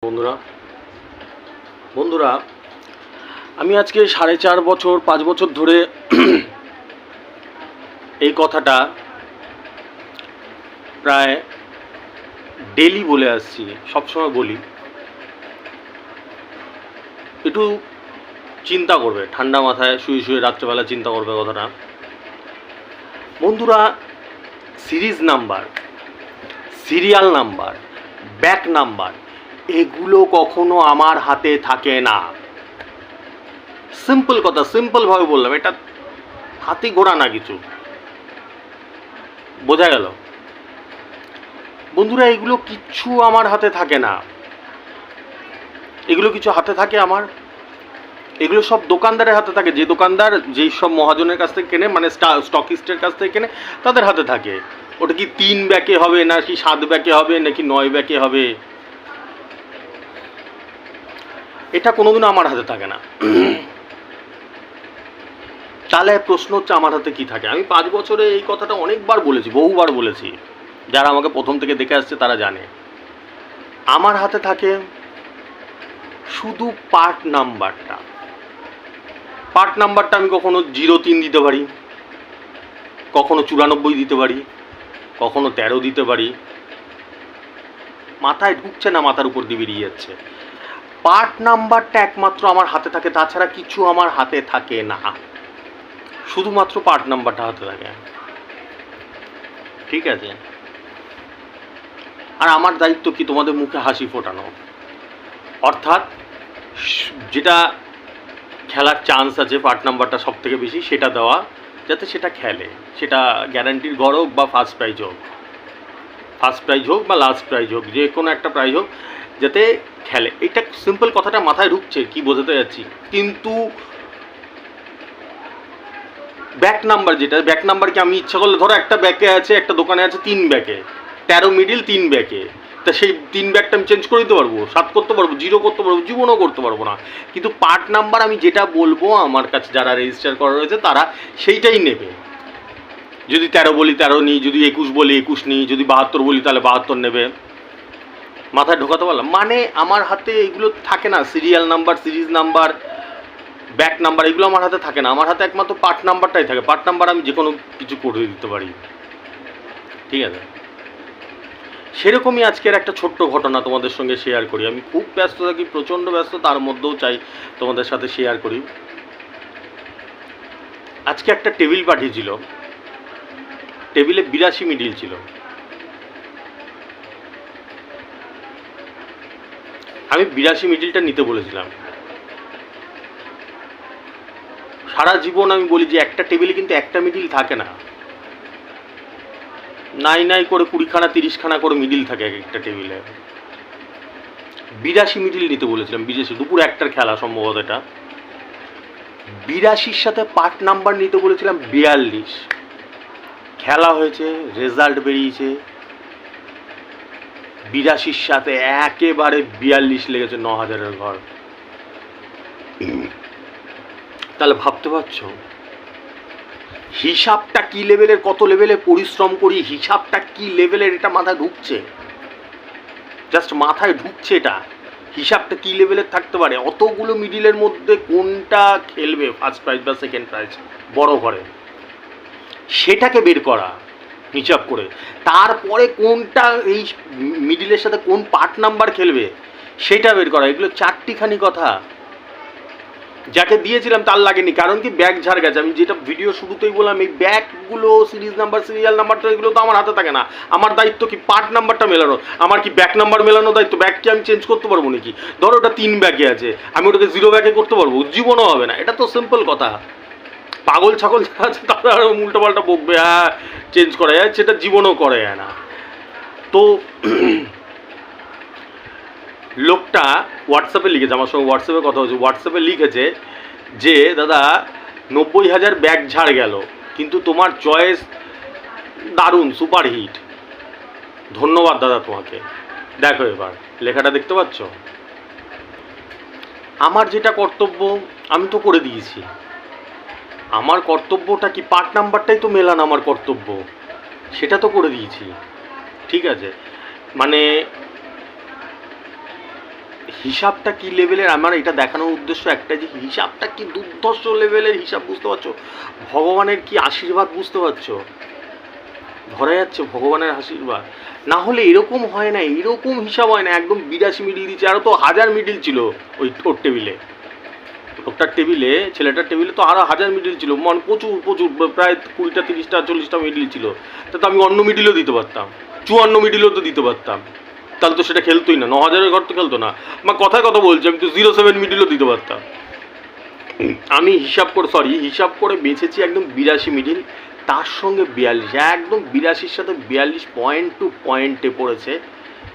বন্ধুরা বন্ধুরা আমি আজকে 4.5 বছর 5 বছর ধরে এই কথাটা প্রায় ডেলি বলে আসছি, সবসময় বলি। একটু চিন্তা করবে, ঠান্ডা মাথায় শুয়ে শুয়ে রাত্রেবেলা চিন্তা করবে কথাটা। বন্ধুরা, series number, serial number, back number এগুলো কখনো আমার হাতে থাকে না। সিম্পল কথা, সিম্পলভাবে বললাম, এটা হাতি ঘোড়া না, কিছু বোঝা গেল? বন্ধুরা, এগুলো কিচ্ছু আমার হাতে থাকে না। এগুলো কিছু হাতে থাকে আমার? এগুলো সব দোকানদারের হাতে থাকে। যে দোকানদার যেই সব মহাজনের কাছ থেকে কেনে, মানে স্টকিস্টের কাছ থেকে কেনে, তাদের হাতে থাকে। ওটা কি 3 ব্যাকে হবে, নাকি 7 ব্যাকে হবে, নাকি 9 ব্যাকে হবে, এটা কোনোদিনও আমার হাতে থাকে না। তাহলে প্রশ্ন হচ্ছে আমার হাতে কি থাকে? আমি 5 বছরে এই কথাটা অনেকবার বলেছি, বহুবার বলেছি। যারা আমাকে প্রথম থেকে দেখে আসছে তারা জানে আমার হাতে থাকে শুধু পার্ট নাম্বারটা। পার্ট নাম্বারটা আমি কখনো 03 দিতে পারি, কখনো 94 দিতে পারি, কখনো 13 দিতে পারি। মাথায় ঢুকছে না, মাথার উপর দিয়ে বেরিয়ে যাচ্ছে। পার্ট নাম্বারটা একমাত্র আমার হাতে থাকে, তাছাড়া কিছু আমার হাতে থাকে না। শুধুমাত্র পার্ট নাম্বারটা হাতে থাকে, ঠিক আছে? আর আমার দায়িত্ব কি? তোমাদের মুখে হাসি ফোটানো, অর্থাৎ যেটা খেলার চান্স আছে পার্ট নাম্বারটা সব থেকে বেশি, সেটা দেওয়া, যাতে সেটা খেলে। সেটা গ্যারান্টির ঘর হোক বা ফার্স্ট প্রাইজ হোক, ফার্স্ট প্রাইজ হোক বা লাস্ট প্রাইজ হোক, যে কোনো একটা প্রাইজ হোক, যাতে খেলে। এটা সিম্পল কথাটা মাথায় ঢুকছে, কি বোঝাতে যাচ্ছি? কিন্তু ব্যাক নাম্বার, যেটা ব্যাক নাম্বার কি আমি ইচ্ছা করলে, ধরো একটা ব্যাকে আছে, একটা দোকানে আছে 3 ব্যাকে, 13 মিডিল 3 ব্যাকে, তা সেই 3 ব্যাকটা আমি চেঞ্জ করে দিতে পারবো, 7 করতে পারবো, 0 করতে পারবো, জীবনও করতে পারবো না। কিন্তু পার্ট নাম্বার আমি যেটা বলবো, আমার কাছে যারা রেজিস্টার করা রয়েছে তারা সেইটাই নেবে। যদি 13 বলি 13 নিই, যদি 21 বলি 21 নিই, যদি 72 বলি তাহলে 72 নেবে। মাথায় ঢোকাতে পারলাম? মানে আমার হাতে এগুলো থাকে না। Serial number, series number, back number, এগুলো আমার হাতে থাকে না। আমার হাতে একমাত্র পার্ট নাম্বারটাই থাকে। পার্ট নাম্বার আমি যে কোনো কিছু করে দিতে পারি, ঠিক আছে? সেরকমই আজকের একটা ছোট্ট ঘটনা তোমাদের সঙ্গে শেয়ার করি। আমি খুব ব্যস্ত থাকি, প্রচণ্ড ব্যস্ত, তার মধ্যেও চাই তোমাদের সাথে শেয়ার করি। আজকে একটা টেবিল পাঠিয়েছিল, টেবিলে 82 মিডিল ছিল। আমি 82 মিডিলটা নিতে বলেছিলাম। সারা জীবন আমি বলি যে একটা টেবিলে কিন্তু একটা মিডিল থাকে না, নাই নাই করে 20খানা 30খানা করে মিডিল থাকে এক একটা টেবিলে। 82 মিডিল নিতে বলেছিলাম। 82, দুপুর 1টার খেলা সম্ভবত এটা। 82-র সাথে পার্ট নাম্বার নিতে বলেছিলাম 42। খেলা হয়েছে, রেজাল্ট বেরিয়েছে, 82-র সাথে একেবারে 42 লেগেছে, 9000-এর ঘর। তাহলে ভাবতে পারছো হিসাবটা কি লেভেলের, কত লেভেলে পরিশ্রম করি, হিসাবটা কি লেভেলের, এটা মাথায় ঢুকছে? জাস্ট মাথায় ঢুকছে এটা। হিসাবটা কি লেভেলের থাকতে পারে? অতগুলো মিডিলের মধ্যে কোনটা খেলবে ফার্স্ট প্রাইজ বা সেকেন্ড প্রাইজ বড় ঘরে, সেটাকে বের করা হিসাব করে। তারপরে কোনটা এই মিডিলের সাথে কোন পার্ট নাম্বার খেলবে সেটা বের করা। এগুলো 4টিখানি কথা। যাকে দিয়েছিলাম তার লাগেনি, কারণ কি ব্যাগ ঝাড় গেছে। আমি যেটা ভিডিও শুরুতেই বললাম, এই ব্যাগগুলো, সিরিজ নাম্বার, সিরিয়াল নাম্বারটা, এগুলো তো আমার হাতে থাকে না। আমার দায়িত্ব কি পার্ট নাম্বারটা মেলানো। আমার কি ব্যাক নাম্বার মেলানো দায়িত্ব? ব্যাগ কি আমি চেঞ্জ করতে পারবো নাকি? ধরো ওটা 3 ব্যাগে আছে, আমি ওটাকে 0 ব্যাগে করতে পারবো? জীবনও হবে না। এটা তো সিম্পল কথা। পাগল ছাগল যারা আছে তারা আরও উল্টো পাল্টা বকবে, হ্যাঁ চেঞ্জ করা যায়, সেটা জীবনও করে যায় না। তো লোকটা হোয়াটসঅ্যাপে লিখেছে, আমার সঙ্গে হোয়াটসঅ্যাপে কথা হচ্ছে, হোয়াটসঅ্যাপে লিখেছে যে দাদা 90,000 ব্যাগ ঝাড় গেল, কিন্তু তোমার চয়েস দারুণ, সুপার হিট, ধন্যবাদ দাদা তোমাকে। দেখো এবার লেখাটা দেখতে পাচ্ছ? আমার যেটা কর্তব্য আমি তো করে দিয়েছি। আমার কর্তব্যটা কি? পার্ট নাম্বারটাই তো মেলান আমার কর্তব্য, সেটা তো করে দিয়েছি, ঠিক আছে? মানে হিসাবটা কি লেভেলের, আমার এটা দেখানোর উদ্দেশ্য একটাই যে হিসাবটা কি দুর্ধর্ষ লেভেলের হিসাব, বুঝতে পারছো? ভগবানের কি আশীর্বাদ, বুঝতে পারছো? ধরা যাচ্ছে ভগবানের আশীর্বাদ। না হলে এরকম হয় না, এরকম হিসাব হয় না। একদম 82 মিডিল দিচ্ছে, আরও তো 1000 মিডিল ছিল ওর টেবিলে। লোকটার টেবিলে, ছেলেটার টেবিলে তো আরও 1000 মিডিল ছিল, মানে প্রচুর প্রচুর, প্রায় 20টা 30টা 40টা মিডিল ছিল। তা তো আমি অন্য মিডিলও দিতে পারতাম, 54 মিডিলও তো দিতে পারতাম, তাহলে তো সেটা খেলতোই না, 9000-এর ঘর তো খেলতো না। আমার কথায় কথা বলছি, আমি তো 07 মিডিলও দিতে পারতাম। আমি হিসাব করে বেছেছি একদম 82 মিডিল, তার সঙ্গে 42, একদম 82-র সাথে 42 পয়েন্ট টু পয়েন্টে পড়েছে।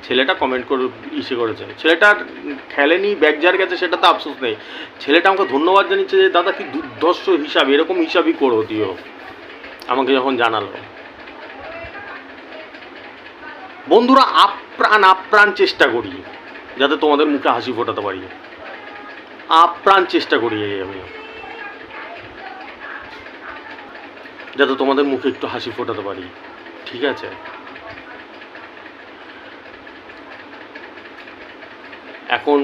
ছেলেটা কমেন্ট করে করেছে, ছেলেটার খেলেনি, ব্যাকজার গেছে, সেটা তো আফসোস নেই। ছেলেটা আমাকে ধন্যবাদ জানিয়েছে যে দাদা কি দুর্ধর্ষ হিসাব, এরকম হিসাবই করো দিও, আমাকে যখন জানালো। বন্ধুরা, আপ্রাণ চেষ্টা করি যাতে তোমাদের মুখে হাসি ফোটাতে পারি, আপ্রাণ চেষ্টা করি আমি যাতে তোমাদের মুখে একটু হাসি ফোটাতে পারি, ঠিক আছে? এখন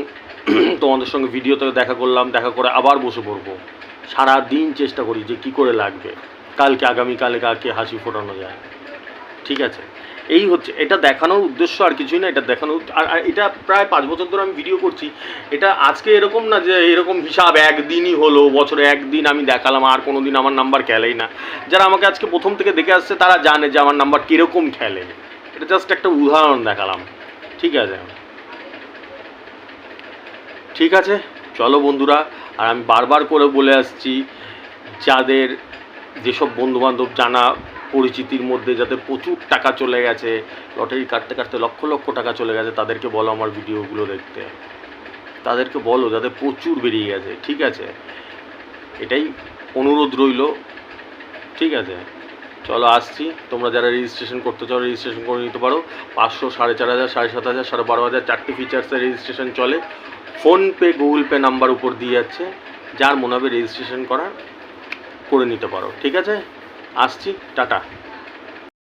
তোমাদের সঙ্গে ভিডিওতে দেখা করলাম, দেখা করে আবার বসে পড়বো, সারা দিন চেষ্টা করি যে কি করে লাগবে, কালকে আগামীকালে কাকে হাসি ফোটানো যায়, ঠিক আছে? এই হচ্ছে, এটা দেখানোর উদ্দেশ্য, আর কিছুই না। এটা দেখানোর, আর এটা প্রায় 5 বছর ধরে আমি ভিডিও করছি। এটা আজকে এরকম না যে এরকম হিসাব একদিনই হলো, বছরে একদিন আমি দেখালাম, আর কোনো দিন আমার নাম্বার খেলেই না। যারা আমাকে আজকে প্রথম থেকে দেখে আসছে তারা জানে যে আমার নাম্বার কীরকম খেলে। এটা জাস্ট একটা উদাহরণ দেখালাম, ঠিক আছে? ঠিক আছে, চলো বন্ধুরা। আর আমি বারবার করে বলে আসছি, যাদের যেসব বন্ধুবান্ধব জানা পরিচিতির মধ্যে যাদের প্রচুর টাকা চলে গেছে, লটারি কাটতে কাটতে লক্ষ লক্ষ টাকা চলে গেছে, তাদেরকে বলো আমার ভিডিওগুলো দেখতে, তাদেরকে বলো যাদের প্রচুর বেরিয়ে গেছে, ঠিক আছে? এটাই অনুরোধ রইল, ঠিক আছে? চলো আসছি, তোমরা যারা রেজিস্ট্রেশন করতে চাও রেজিস্ট্রেশন করে নিতে পারো। 500, 4500, 7500, 12,500, 4টে ফিচার্সের রেজিস্ট্রেশন চলে। ফোনপে, গুগল পে নাম্বার উপর দিয়ে যাচ্ছে, যার মনে হবে রেজিস্ট্রেশন করার করে নিতে পারো, ঠিক আছে? আসছি, টাটা।